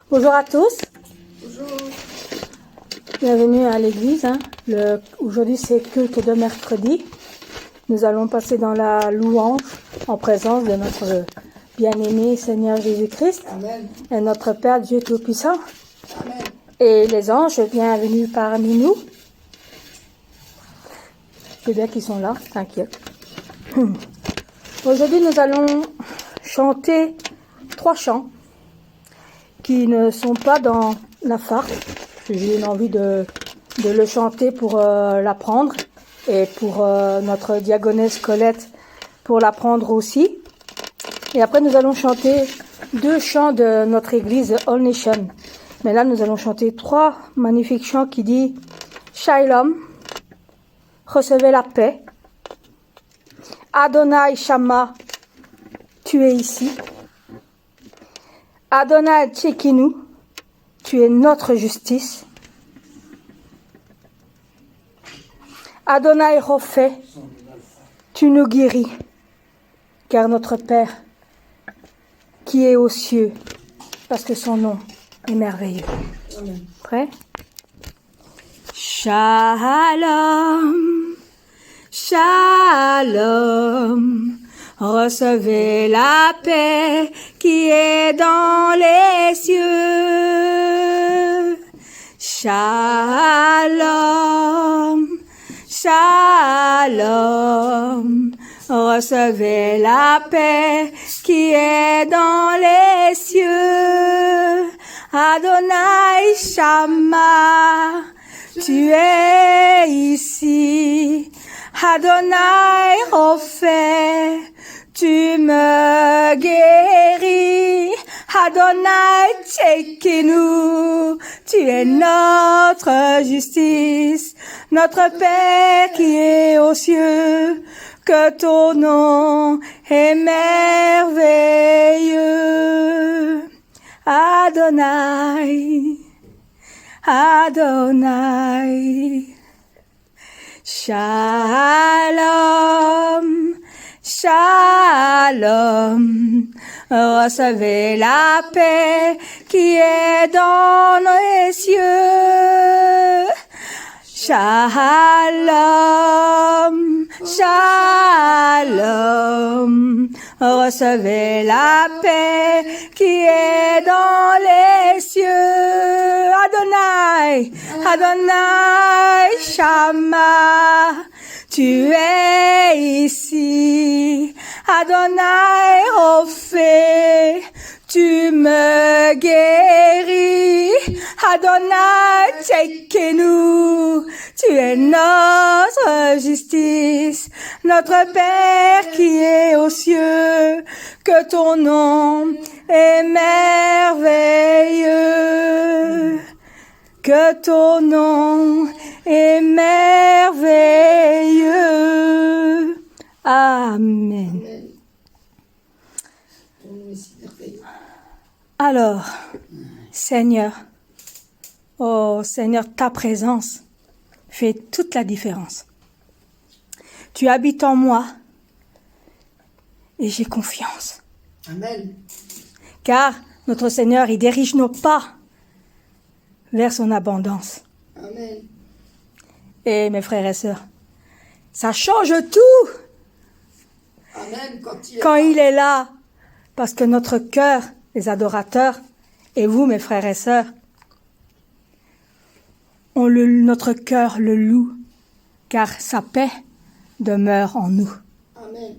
Bonjour à tous, Bonjour. bienvenue à l'église. Aujourd'hui c'est culte de mercredi. Nous allons passer dans la louange en présence de notre bien-aimé Seigneur Jésus-Christ Amen. et notre Père Dieu Tout-Puissant. Amen. Et les anges, bienvenue parmi nous. C'est bien qu'ils sont là, t'inquiète. Aujourd'hui nous allons chanter 3 chants qui ne sont pas dans la farce. J'ai eu envie de le chanter pour l'apprendre et pour notre diaconesse Colette pour l'apprendre aussi. Et après nous allons chanter 2 chants de notre église All Nation. Mais là nous allons chanter 3 magnifiques chants qui disent Shalom, recevez la paix. Adonai Shama, tu es ici. Adonai Tchekinu, tu es notre justice. Adonai Rophé, tu nous guéris, car notre Père, qui est aux cieux, parce que son nom est merveilleux. Amen. Prêt? Shalom, Shalom, recevez la paix qui est dans les cieux. Shalom, Shalom, recevez la paix qui est dans les cieux. Adonai Shama, tu es ici. Adonai Rophé, tu me guéris. Adonai Tchekinu, tu es notre justice, notre Père qui est aux cieux, que ton nom est merveilleux. Adonai, Adonai. Shalom, Shalom, recevez la paix qui est dans les cieux. Shalom, Shalom, recevez la paix qui est dans les cieux. Adonai, Adonai Shama, tu es ici. Adonai Rophé, tu me guéris. Adonai Tchekenu, tu es notre justice, notre Père qui est aux cieux, que ton nom est merveilleux, que ton nom est merveilleux. Amen. Amen. Ton nom est si merveilleux. Alors, Seigneur, oh Seigneur, ta présence fait toute la différence. Tu habites en moi et j'ai confiance. Amen. Car notre Seigneur, il dirige nos pas vers son abondance. Amen. Et mes frères et sœurs, ça change tout Amen. quand il est là, parce que notre cœur, les adorateurs, et vous, mes frères et sœurs, notre cœur le loue, car sa paix demeure en nous. Amen.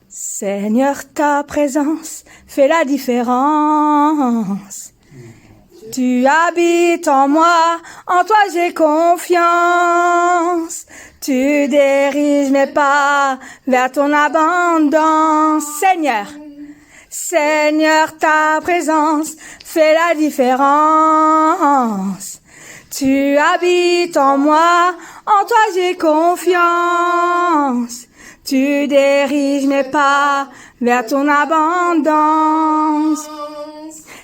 Seigneur, ta présence fait la différence. Tu habites en moi, en toi j'ai confiance. Tu diriges mes pas vers ton abondance. Seigneur, Seigneur, ta présence fait la différence. Tu habites en moi, en toi j'ai confiance. Tu diriges mes pas vers ton abondance.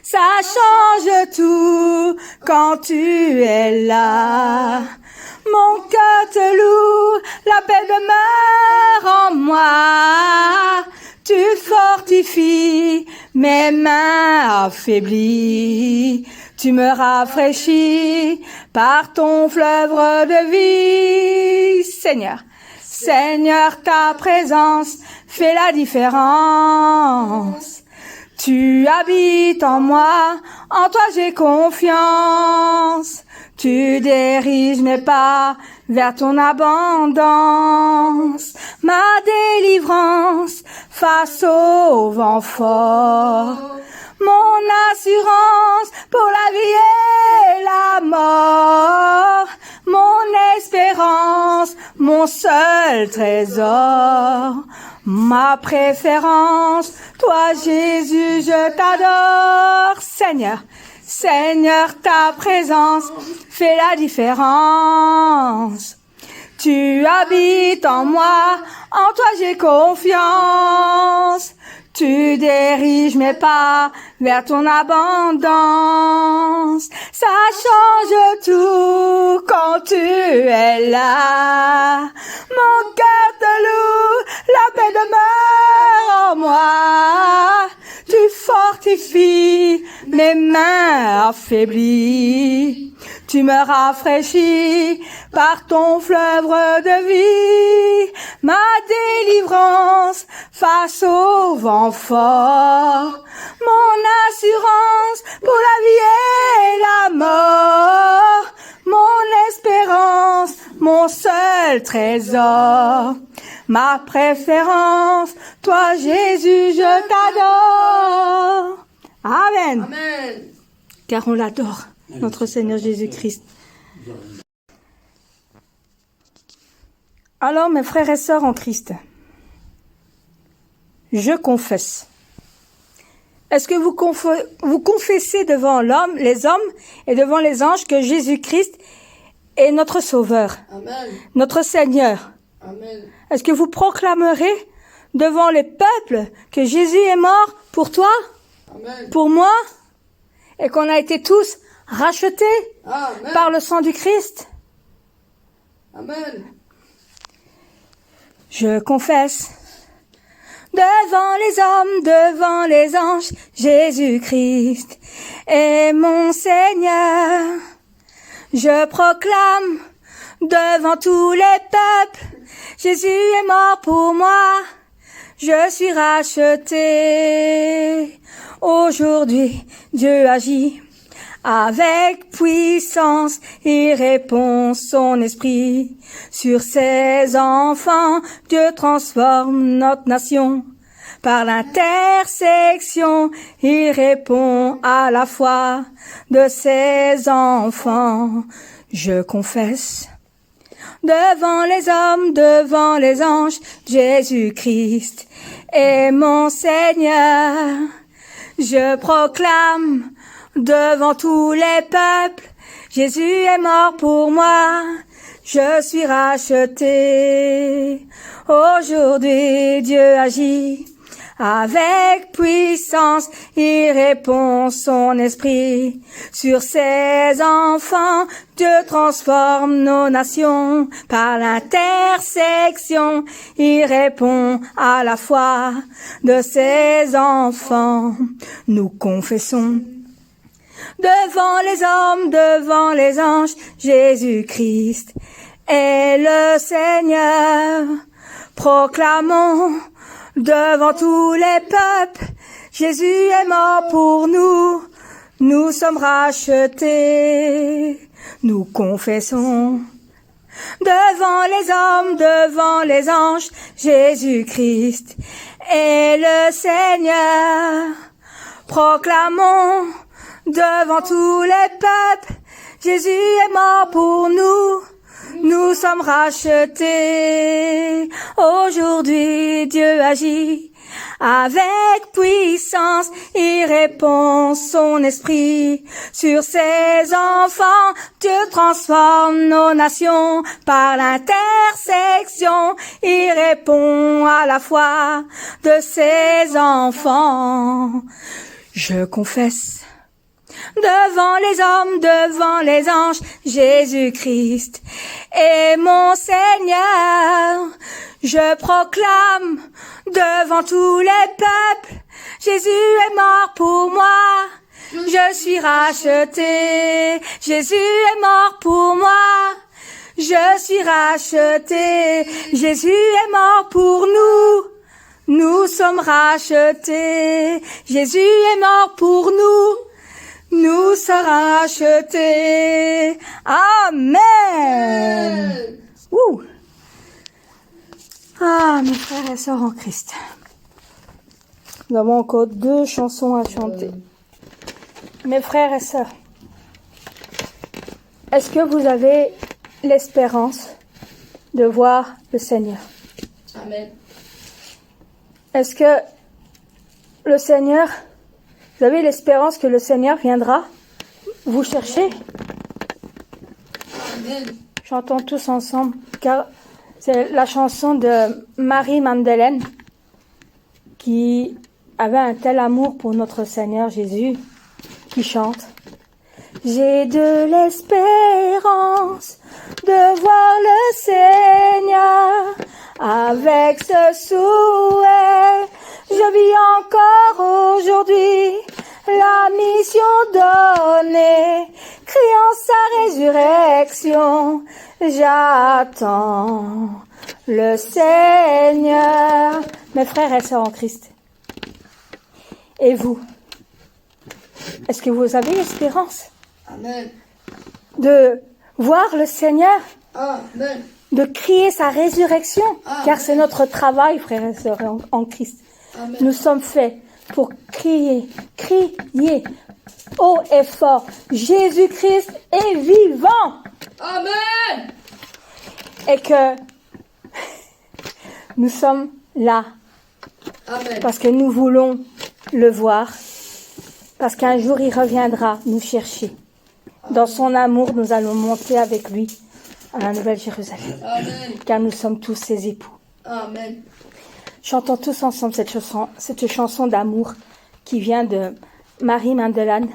Ça change tout quand tu es là. Mon cœur te loue, la paix demeure en moi. tu fortifies mes mains affaiblies. Tu me rafraîchis par ton fleuve de vie. Seigneur, Seigneur, ta présence fait la différence. Tu habites en moi, en toi j'ai confiance. Tu diriges mes pas vers ton abondance. Ma délivrance face au vent fort. Mon assurance pour la vie et la mort. Mon espérance, mon seul trésor. Ma préférence, toi Jésus, je t'adore. Seigneur, Seigneur, ta présence fait la différence. Tu habites en moi, en toi j'ai confiance. Tu diriges mes pas vers ton abondance. Ça change tout quand tu es là. Mon cœur te loue, la paix demeure en moi. Tu fortifies mes mains affaiblies. Tu me rafraîchis par ton fleuve de vie. Ma délivrance face au vent fort. Mon assurance pour la vie et la mort. Mon espérance, mon seul trésor. Ma préférence, toi Jésus, je t'adore. Amen. Amen. Car on l'adore, notre Seigneur Jésus-Christ. Alors, mes frères et sœurs en Christ, je confesse. Est-ce que vous confessez devant les hommes et devant les anges que Jésus-Christ est notre Sauveur, Amen. notre Seigneur? Amen. Est-ce que vous proclamerez devant les peuples que Jésus est mort pour toi, Amen. pour moi, et qu'on a été tous rachetés Amen. par le sang du Christ? Amen. Je confesse devant les hommes, devant les anges, Jésus-Christ est mon Seigneur. Je proclame devant tous les peuples, Jésus est mort pour moi, je suis racheté. Aujourd'hui, Dieu agit avec puissance, il répond son esprit sur ses enfants. Dieu transforme notre nation par l'intersection. Il répond à la foi de ses enfants. Je confesse devant les hommes, devant les anges, Jésus-Christ est mon Seigneur. Je proclame devant tous les peuples, Jésus est mort pour moi, je suis racheté. Aujourd'hui, Dieu agit avec puissance, il répond son esprit sur ses enfants. Dieu transforme nos nations par l'intersection, il répond à la foi de ses enfants. Nous confessons devant les hommes, devant les anges, Jésus-Christ est le Seigneur. Proclamons devant tous les peuples, Jésus est mort pour nous, nous sommes rachetés. Nous confessons devant les hommes, devant les anges, Jésus-Christ est le Seigneur. Proclamons devant tous les peuples, Jésus est mort pour nous, nous sommes rachetés. Aujourd'hui, Dieu agit avec puissance, il répond son esprit sur ses enfants. Dieu transforme nos nations par l'intersection, il répond à la foi de ses enfants. Je confesse devant les hommes, devant les anges, Jésus-Christ est mon Seigneur. Je proclame devant tous les peuples, Jésus est mort pour moi. Je suis racheté. Jésus est mort pour moi. Je suis racheté. Jésus est mort pour nous. Nous sommes rachetés. Jésus est mort pour nous. Nous sommes rachetés. Amen. Ouh. Ah, mes frères et sœurs en Christ. Nous avons encore 2 chansons à chanter. Mes frères et sœurs, est-ce que vous avez l'espérance de voir le Seigneur? Amen. Est-ce que le Seigneur, vous avez l'espérance que le Seigneur viendra vous chercher? Amen. Chantons tous ensemble, car c'est la chanson de Marie-Madeleine qui avait un tel amour pour notre Seigneur Jésus, qui chante. J'ai de l'espérance de voir le Seigneur, avec ce souhait, je vis encore aujourd'hui la mission donnée, criant sa résurrection, j'attends le Seigneur. Mes frères et sœurs en Christ, et vous, est-ce que vous avez l'espérance Amen. de voir le Seigneur, Amen. de crier sa résurrection, Amen. car c'est notre travail, frères et sœurs en Christ. Amen. Nous sommes faits pour crier haut et fort, Jésus-Christ est vivant, Amen. et que nous sommes là Amen. parce que nous voulons le voir, parce qu'un jour il reviendra nous chercher. Dans son amour, nous allons monter avec lui à la Nouvelle Jérusalem, Amen. car nous sommes tous ses époux. Amen. Chantons tous ensemble cette chanson d'amour qui vient de Marie-Madeleine,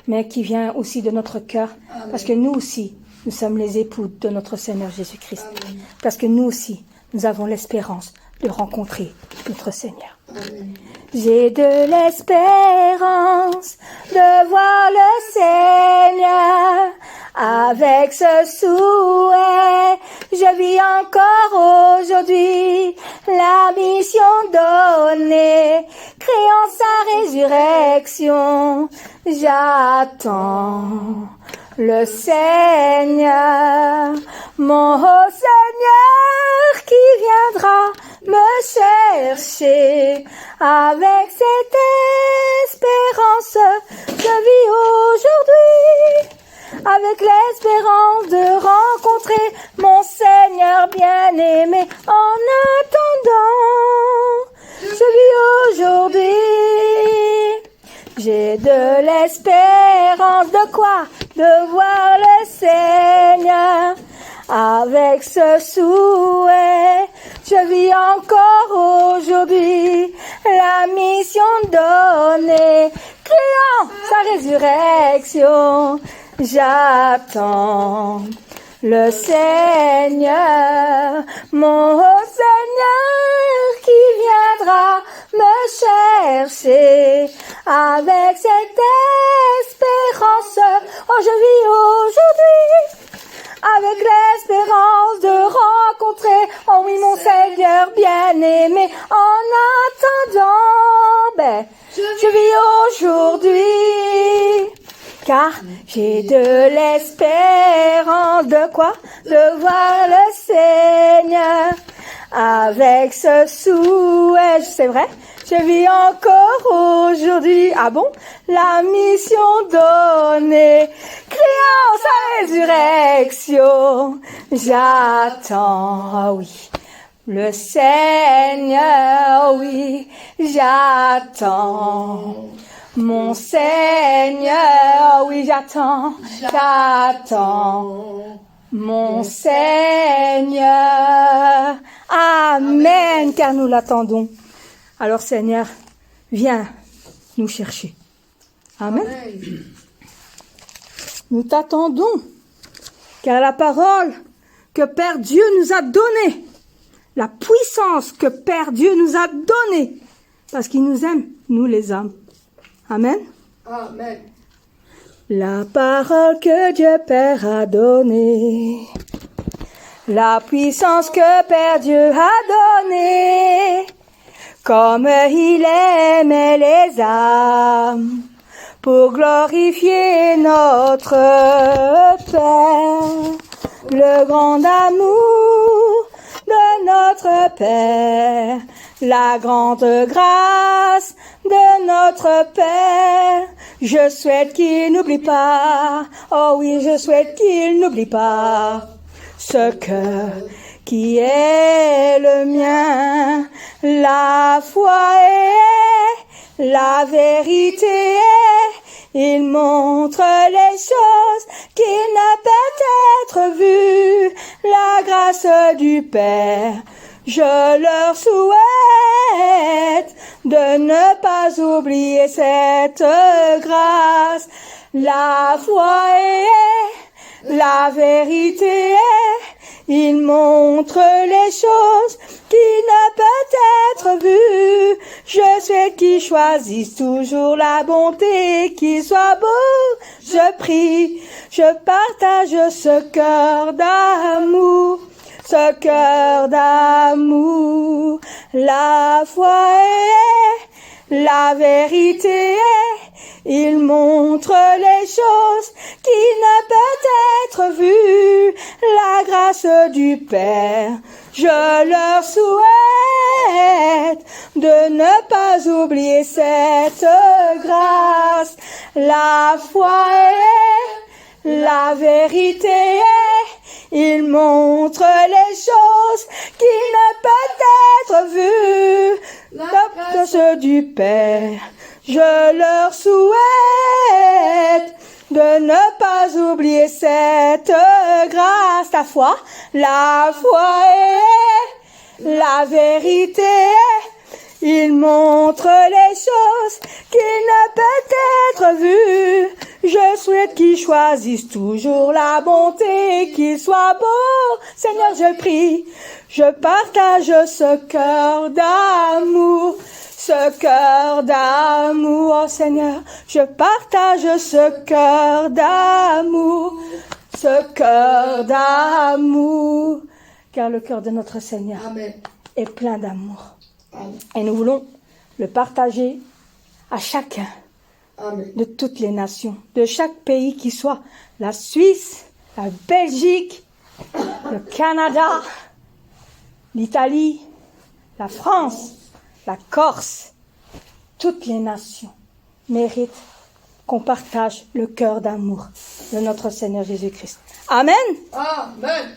mais qui vient aussi de notre cœur, Amen. parce que nous aussi, nous sommes les époux de notre Seigneur Jésus-Christ. Amen. Parce que nous aussi, nous avons l'espérance de rencontrer notre Seigneur. Amen. J'ai de l'espérance de voir le Seigneur, avec ce souhait, je vis encore aujourd'hui la mission donnée, créant sa résurrection, j'attends le Seigneur, mon Seigneur qui viendra me chercher. Avec cette espérance, je vis aujourd'hui, avec l'espérance de rencontrer mon Seigneur bien-aimé. En attendant, je vis aujourd'hui. J'ai de l'espérance de quoi? De voir le Seigneur. Avec ce souhait, je vis encore aujourd'hui la mission donnée, criant sa résurrection. J'attends le Seigneur, mon Seigneur qui viendra me chercher. Avec cette espérance, oh je vis aujourd'hui, avec l'espérance de rencontrer, oh oui, mon Seigneur bien-aimé. En attendant, je vis aujourd'hui, car j'ai de l'espérance de quoi? De voir le Seigneur. Avec ce souhait, c'est vrai, je vis encore aujourd'hui. Ah bon? La mission donnée, criant sa résurrection. J'attends, ah oui, le Seigneur, oui, j'attends. Mon Seigneur, oui, j'attends. Mon Seigneur. Amen, car nous l'attendons. Alors Seigneur, viens nous chercher. Amen. Amen. Nous t'attendons, car la parole que Père Dieu nous a donnée, la puissance que Père Dieu nous a donnée, parce qu'il nous aime, nous les hommes. Amen. Amen. La parole que Dieu Père a donnée, la puissance que Père Dieu a donnée, comme il aimait les âmes, pour glorifier notre Père, le grand amour de notre Père, la grande grâce de notre Père. Je souhaite qu'il n'oublie pas, oh oui, je souhaite qu'il n'oublie pas ce cœur qui est le mien. La foi est, la vérité est, il montre les choses qui ne peuvent être vues. La grâce du Père, je leur souhaite de ne pas oublier cette grâce. La foi est, la vérité est, il montre les choses qui ne peuvent être vues. Je sais qu'ils choisissent toujours la bonté, qu'il soit beau. Je prie, je partage ce cœur d'amour. Ce cœur d'amour, la foi est, la vérité est, il montre les choses qui ne peuvent être vues. La grâce du Père, je leur souhaite de ne pas oublier cette grâce. La foi est, la vérité est, il montre les choses qui ne peuvent être vues. La grâce du Père, je leur souhaite de ne pas oublier cette grâce. La foi est, la vérité est, il montre les choses qui ne peuvent être vues. Je souhaite qu'ils choisissent toujours la bonté, qu'ils soient beaux. Seigneur, je prie, je partage ce cœur d'amour. Ce cœur d'amour, oh Seigneur, je partage ce cœur d'amour. Ce cœur d'amour. Car le cœur de notre Seigneur Amen. est plein d'amour. Amen. Et nous voulons le partager à chacun. Amen. De toutes les nations, de chaque pays qui soit la Suisse, la Belgique, le Canada, l'Italie, la France, la Corse. Toutes les nations méritent qu'on partage le cœur d'amour de notre Seigneur Jésus-Christ. Amen. Amen.